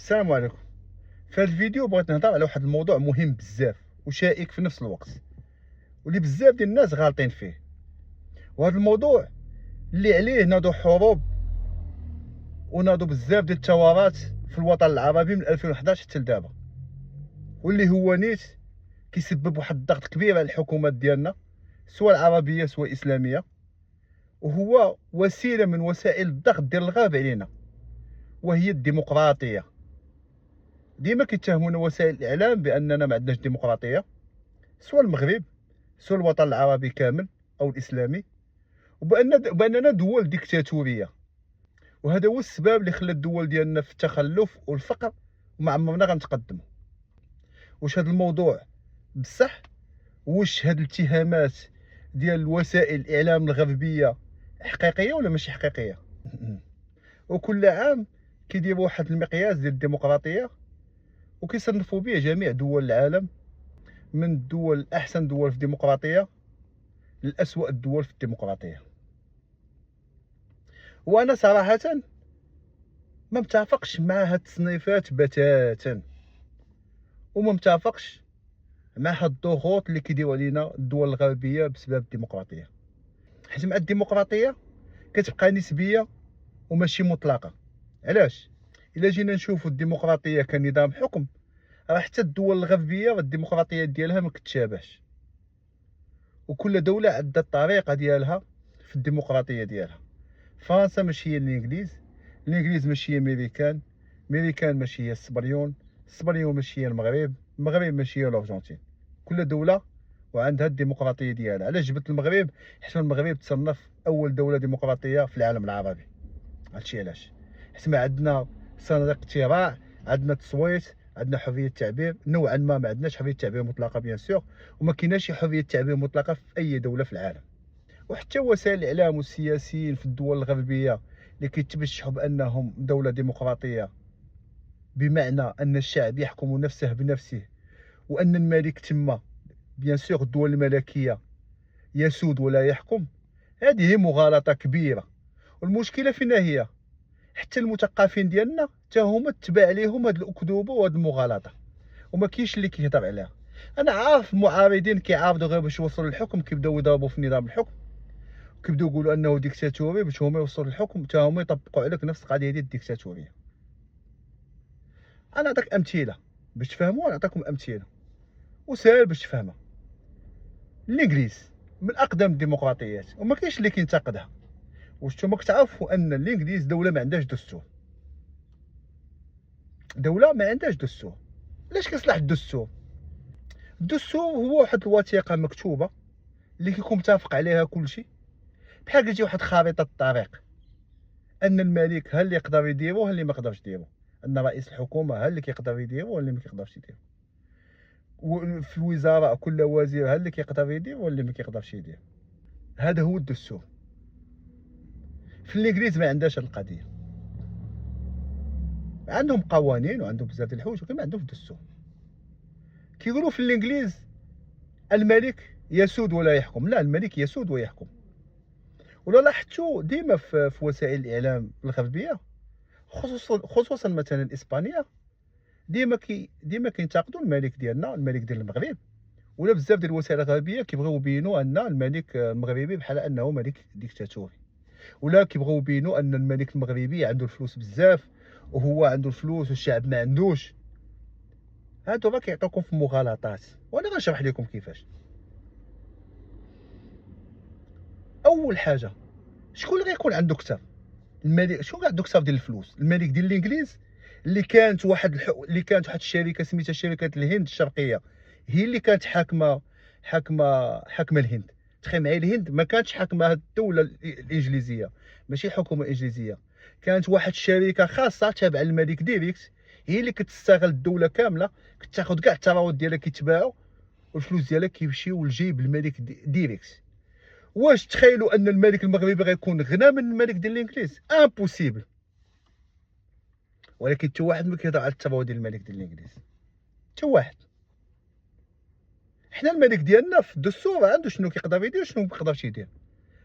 السلام عليكم. في هذا الفيديو بغيت نهضر على واحد الموضوع مهم بزاف وشائك في نفس الوقت، واللي بزاف ديال الناس غالطين فيه. وهذا الموضوع اللي عليه ناضوا حروب وناضوا بزاف ديال الثورات في الوطن العربي من 2011 حتى لدابا، واللي هو نيت كيسبب واحد الضغط كبير على الحكومات ديالنا سواء العربيه سواء الاسلاميه، وهو وسيله من وسائل الضغط ديال الغرب علينا، وهي الديمقراطيه. ديما كيتهمونا وسائل الاعلام باننا ما عندناش ديمقراطيه، سواء المغرب سواء الوطن العربي كامل او الاسلامي، وباننا دول ديكتاتوريه. وهذا هو السبب اللي خلى الدول ديالنا في التخلف والفقر وما عمرنا غنتقدموا. واش هذا الموضوع بصح؟ واش هاد الاتهامات ديال وسائل الاعلام الغربيه حقيقيه ولا ماشي حقيقيه؟ وكل عام كيديروا واحد المقياس ديال الديمقراطيه وكيصنفوا به جميع دول العالم، من الدول احسن دول في الديمقراطيه لأسوأ الدول في الديمقراطيه. وانا صراحه ما متفقش مع هاد التصنيفات بتاتا، وما متفقش مع هاد الضغوط اللي كيديروا علينا الدول الغربيه بسبب الديمقراطيه، حيت مع الديمقراطيه كتبقى نسبيه وماشي مطلقه. علاش؟ الا جينا نشوفوا الديمقراطيه كنظام حكم، راه حتى الدول الغربيه الديمقراطيه ديالها ما كتشابهش، وكل دوله عندها الطريقه ديالها في الديمقراطيه ديالها. فرنسا ماشي هي الانجليز، الانجليز ماشي هي ميريكان، ميريكان ماشي هي السبريون، السبريون ماشي هي المغرب، المغرب ماشي هي الارجنتين. كل دوله وعندها الديمقراطيه ديالها. علاش جبت المغرب؟ حيت المغرب تصنف اول دوله ديمقراطيه في العالم العربي. هادشي علاش، حيت ما عندنا صناديق اقتراع، عندنا التصويت، عندنا حريه التعبير. نوعا ما عندناش حريه التعبير مطلقه بيان سور، وما كايناش حريه التعبير مطلقه في اي دوله في العالم. وحتى وسائل الاعلام والسياسيين في الدول الغربيه اللي كيتبشحوا بانهم دوله ديمقراطيه، بمعنى ان الشعب يحكم نفسه بنفسه وان الملك تما بيان سور الدول الملكيه يسود ولا يحكم، هذه مغالطه كبيره. والمشكله فين هي؟ حتى المثقفين ديالنا حتى هما تبع عليهم هاد الاكذوبه وهاد المغالطه، وما كاينش اللي كيهضر عليها. انا عارف المعارضين كيعارضوا غير باش يوصلوا للحكم، كيبداو يضربوا في نظام الحكم، كيبداو يقولوا انه ديكتاتوري باش هما يوصلوا للحكم، حتى هما يطبقوا عليك نفس القضيه ديال الديكتاتوريه. انا نعطيك امثله باش تفهموا، نعطيكم امثله وسهل باش تفهمها. الانجليز من اقدم الديمقراطيات وما كاينش اللي كينتقدها. واش نتوما كتعرفوا ان الانجليز دوله ما عندهاش دستور؟ دوله ما عندهاش دستور. علاش كيصلح الدستور؟ الدستور هو واحد الوثيقه مكتوبه اللي كيكون متفق عليها كلشي، بحال قلتي واحد خريطه الطريق، ان الملك ها اللي يقدر يديرو ها اللي ما يقدرش يديرو، ان رئيس الحكومه ها اللي كيقدر يديرو ها اللي ما كيقدرش يديرو، وفي الوزراء كل وزير ها اللي كيقدر يدير واللي ما كيقدرش يدير. هذا هو الدستور. في الانجليز ما عندهاش هاد القضيه، عندهم قوانين وعندهم بزاف ديال الحوايج ولكن ما عندهمش دستور. كيقولوا في الانجليز الملك يسود ولا يحكم. لا، الملك يسود ويحكم. ولا لاحظتوا ديما في وسائل الاعلام الغربيه، خصوصا مثلا الاسبانيه، ديما كينتقدوا الملك ديالنا، الملك ديال المغرب. ولا بزاف ديال الوسائل الغربيه كيبغيو يبينوا ان الملك المغربي بحال انه ملك ديكتاتوري، ولا كيبغيو يبينوا ان الملك المغربي عنده الفلوس بزاف وهو عنده الفلوس والشعب ما عندوش. هادو راه كيعطيوكم في مغالطات، وانا غنشرح لكم كيفاش. اول حاجه، شكون اللي غيكون عنده كتاب؟ الملك. شكون عنده كتاب ديال الفلوس؟ الملك ديال الانجليز اللي كانت اللي كانت واحد الشركه سميتها شركه الهند الشرقيه، هي اللي كانت حاكمه الهند. تخيل معايا، الهند ما كانتش حاكمه هاد الدوله الانجليزيه، ماشي الحكومه الانجليزيه، كانت واحد الشركه خاصه تابعه للملك ديريكت، هي اللي كتستغل الدوله كامله، كتاخذ كاع الثروات ديالها كيتباعوا، والفلوس ديالها كيمشيو لجيب الملك ديريكت. واش تخيلوا ان الملك المغربي غيكون غنى من الملك ديال الانجليز؟ امبوسيبل. ولكن حتى واحد ما كيهضر على الثروه ديال الملك ديال الانجليز، حتى واحد. حنا الملك ديالنا في الدستور عنده شنو كيقدر يدير وشنو ما كيقدرش يدير،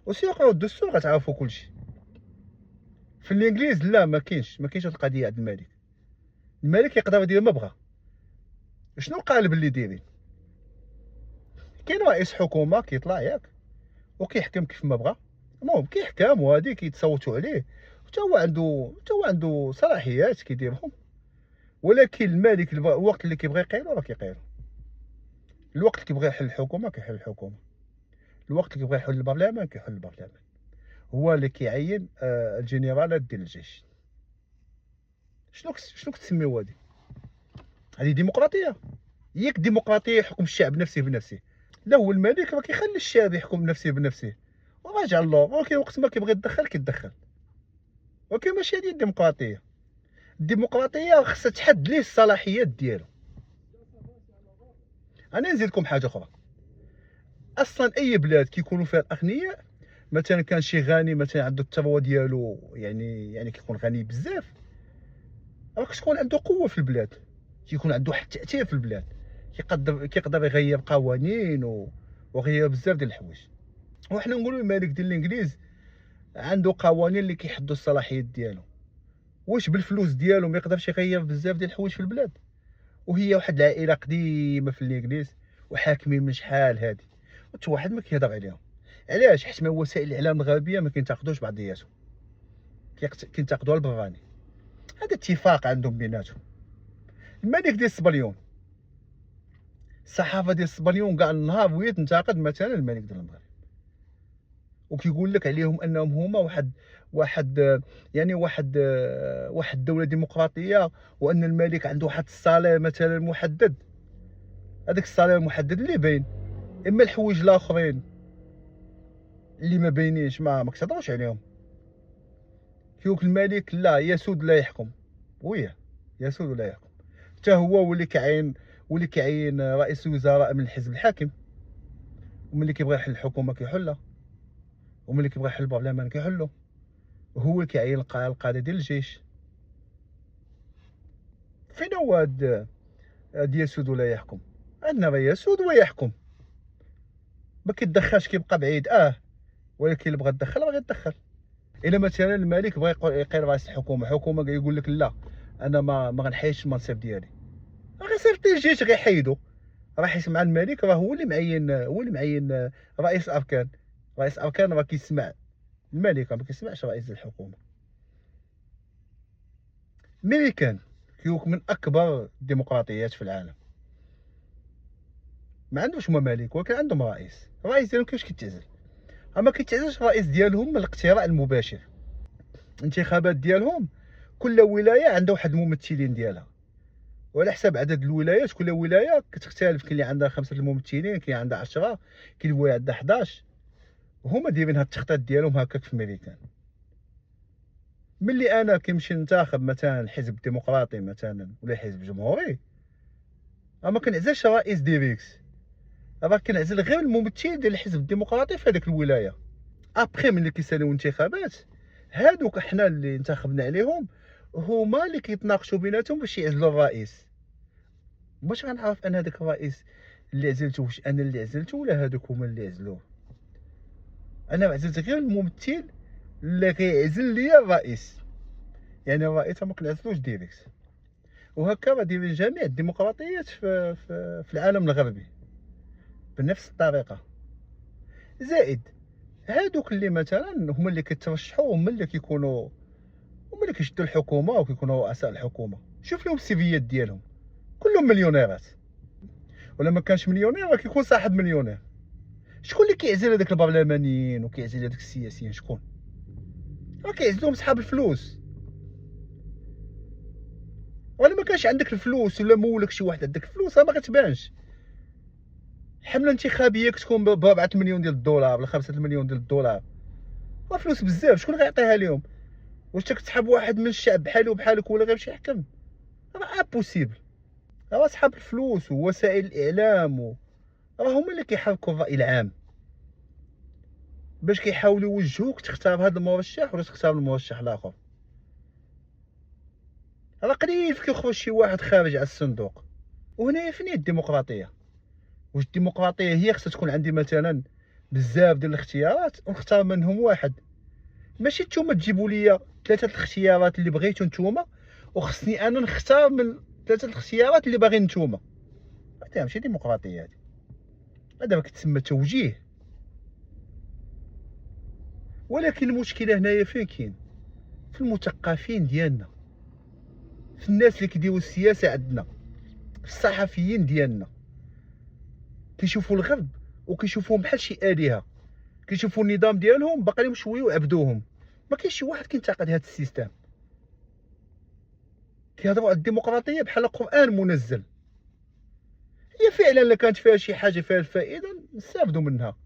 وسيقراو الدستور غتعرفوا كلشي. في الانجليز لا، ما كاينش هاد القضيه عند الملك. الملك يقدر يدير ما بغا. شنو القالب اللي دايرين؟ كاين رئيس حكومه كيطلع ياك وكيحكم كيف ما بغا، المهم كيحكم وهادي كيتصوتوا عليه، حتى هو عنده صلاحيات كيديرهم. ولكن الملك الوقت اللي كيبغي يقيلو راه كيقيلو، الوقت اللي كيبغي يحل الحكومه كيحل الحكومه، الوقت اللي كيبغي يحل البرلمان كيحل البرلمان. هو اللي كيعين الجنرالات ديال الجيش. شنو كتسميو هذه ديمقراطيه؟ ياك ديمقراطيه يحكم الشعب نفسه بنفسه؟ لا، هو الملك راه كيخلي الشعب يحكم نفسه بنفسه وراجع الله، ولكن وقت ما كيبغي يتدخل كيتدخل. ولكن ماشي هذه الديمقراطيه. الديمقراطيه خصها تحد ليه الصلاحيات ديالو. انا نزيدكم حاجه اخرى، اصلا اي بلاد كيكونوا فيها الاغنياء، مثلا كان شي غني مثلا عنده الثروه ديالو، يعني كيكون غني بزاف، راه كتكون عنده قوه في البلاد، كيكون عنده واحد التاثير في البلاد، كيقدر يغير قوانين وغير بزاف ديال الحوايج. وحنا نقولوا الملك ديال الانجليز عنده قوانين اللي كيحدوا الصلاحيات ديالو. واش بالفلوس ديالو ما يقدرش يغير بزاف ديال الحوايج في البلاد؟ وهي واحد العائله قديمه في الانجليز وحاكمين من شحال هادي، حتى واحد ما كيهضر عليهم. علاش؟ حيت ما وسائل الاعلام الغربيه ما كينتقدوش بعضياتهم، كينتقدوها البراني. هذا اتفاق عندهم بيناتهم. الملك ديال السبليون، الصحافه ديال السبليون كاع النهار وهي تنتقد مثلا الملك ديال المغرب، وكيقول لك عليهم انهم هما واحد يعني واحد الدوله ديمقراطيه، وان الملك عنده واحد الصالير مثلا محدد. هذاك الصالير المحدد اللي باين، اما الحوايج الاخرين اللي ما باينينش ما كتهضروش عليهم. كيقولك الملك لا يسود لا يحكم، ويه يسود ولا يحكم. حتى هو واللي كيعين رئيس الوزراء من الحزب الحاكم، وملي كيبغي يحل الحكومه كيحلها، وملي كيبغي يحل البرلمان كيحلو، وهو اللي كيعين القاده ديال الجيش. فين هو هاد يسود ولا يحكم؟ عندنا راه يسود ويحكم، ما كيتدخلش، كيبقى بعيد ولكن اللي بغى يتدخل بغى يتدخل. الا مثلا الملك بغى يقيل رئيس الحكومه، حكومه يقول لك لا انا ما غنحيدش المنصب ديالي، غيصيفط ليه الجيش غيحيدو. راه حيت مع الملك راه هو اللي معين رئيس الاركان. رئيس الاركان راه كيسمع الملك، ما كيسمعش رئيس الحكومه. الميريكان كيوك من اكبر الديمقراطيات في العالم، ما عندوش ممالك ولكن عندهم رئيس. الرئيس ديالهم كيفاش كيتعزل؟ ما كيتعزلش الرئيس ديالهم من الاقتراع المباشر. الانتخابات ديالهم كل ولايه عندها واحد الممثلين ديالها، وعلى حساب عدد الولايات كل ولايه كتختلف. كاين اللي عندها 5 الممثلين، كاين اللي عندها 10، كاين اللي عندها 11. وهما دايرين هاد التخطيط ديالهم هكاك في امريكان. ملي انا كنمشي ننتخب مثلا حزب ديمقراطي مثلا ولا حزب جمهوري، ما كنعزلش رئيس ديريكس، راه كنعزل غير الممثل ديال الحزب الديمقراطي في هذيك الولايه. ابخي ملي كيساليو انتخابات، هادوك حنا اللي انتخبنا عليهم هما اللي كيتناقشوا بيناتهم باش يعزلوا الرئيس. باش غنعرف انا هذاك الرئيس اللي عزلته واش انا اللي عزلته ولا هادوك هما اللي عزلوه؟ انا عزلت غير الممثل اللي كيعزل ليا الرئيس، يعني الرئيس ما كنعزلوش ديريكت. وهكا راه دايرين جميع الديمقراطيات في العالم الغربي بنفس الطريقه. زائد هادوك اللي مثلا هما اللي كيترشحوا، هما اللي كيشدوا الحكومه وكيكونوا رؤساء الحكومه. شوف لهم السيفيات ديالهم، كلهم مليونيرات، ولا ما كانش مليونير راه كيكون صاحب مليونير. شكون اللي كيعزل هذاك البرلمانيين وكيعزل هذاك السياسيين؟ شكون؟ راه كيعزلهم صحاب الفلوس. ولا ما كانش عندك الفلوس ولا مولك شي واحد عندك الفلوس راه ما كتبانش. حمله انتخابيه كتكون ب 4 مليون ديال الدولار ولا 5 مليون ديال الدولار، راه فلوس بزاف. شكون غيعطيها لهم؟ واش تسحب واحد من الشعب بحالي وبحالك ولا غيمشي يحكم؟ راه امبوسيبل. راه صحاب الفلوس ووسائل الاعلام راه هما اللي كيحركوا الراي العام باش كيحاولوا يوجهوك تختار هذا المرشح ولا تختار المرشح الاخر. راه قليل فين كيخرج شي واحد خارج على الصندوق. وهنايا فين هي الديمقراطيه؟ واش الديمقراطيه هي خصها تكون عندي مثلا بزاف ديال الاختيارات ونختار منهم واحد؟ ماشي نتوما تجيبوا لي 3 الاختيارات اللي بغيتو نتوما وخصني انا نختار من 3 الاختيارات اللي باغيين نتوما. هذه ماشي ديمقراطيه، هذا ما كتسمى توجيه. ولكن المشكله هنايا فين كاين؟ في المثقفين ديالنا، في الناس اللي كيديروا السياسه عندنا، في الصحفيين ديالنا. كيشوفوا الغرب وكيشوفوهم بحال شي آلهة، كيشوفوا النظام ديالهم باقي لهم شويه وعبدوهم. ما كاينش شي واحد كينتقد هذا السيستم. كيهضروا على الديمقراطيه بحال القران منزل. هي فعلا الا كانت فيها شي حاجه فيها الفائده نستافدوا منها،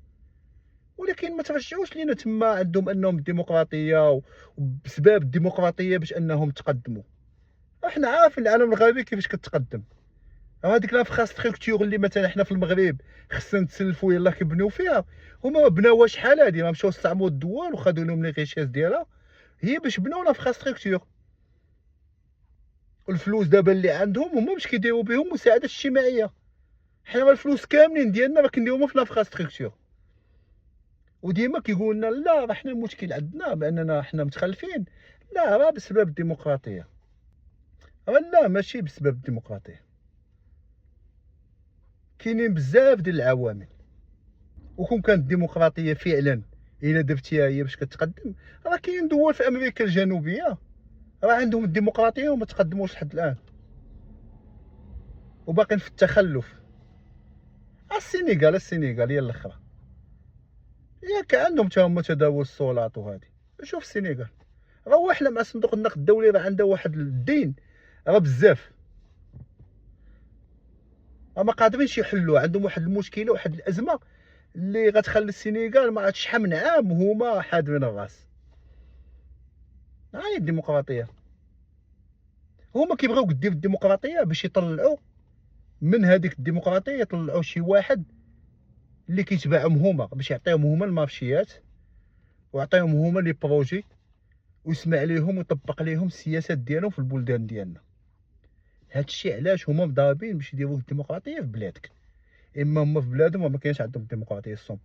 ولكن ما ترجعوش لينا تما عندهم انهم الديمقراطيه وبسبب الديمقراطيه باش انهم تقدموا. احنا عارفين العالم الغربي كيفاش كتقدم. هذيك لافراستركتور اللي مثلا حنا في المغرب خصنا نتسلفوا يلاه كيبنيو فيها، هما ما بناوهاش شحال هادي، ما مشاو استعمروا الدول وخدوا لهم لي ريشيس ديالها، هي باش بناو لافراستركتور. والفلوس دابا اللي عندهم هما باش كيديروا بهم مساعده اجتماعيه. حنا الفلوس كاملين ديالنا راه كنديروهم في لافراستركتور. وديما كيقول لنا لا راه حنا المشكل عندنا باننا حنا متخلفين. لا راه بسبب الديمقراطيه. لا ماشي بسبب الديمقراطيه، كاينين بزاف ديال العوامل. وكون كانت الديمقراطيه فعلا الا درتيها هي باش كتقدم، راه كاين دول في امريكا الجنوبيه راه عندهم الديمقراطيه وما تقدموش لحد الان وباقيين في التخلف. السينيغال هي الاخرى، ياك عندهم تا هما تداول السولات وهادي. شوف السينيغال راه واحده مع صندوق النقد الدولي، راه عندها واحد الدين راه بزاف، راه ما قادرينش يحلوها. عندهم واحد المشكله، واحد الازمه اللي غتخلي السينيغال ما عرفتش شحال من عام وهما حادين الراس. هاي الديمقراطيه. هما كيبغيو دير الديمقراطيه باش يطلعوا من هذيك الديمقراطيه، يطلعوا شي واحد اللي كيتبعهم هما باش يعطيهم هما المارشيات ويعطيهم هما لي بروجي ويسمع ليهم ويطبق ليهم السياسات ديالهم في البلدان ديالنا. هادشي علاش هما مضاربين باش يديروا الديمقراطيه في بلادك. اما هما في بلادهم وما كاينش عندهم الديمقراطيه الصوم.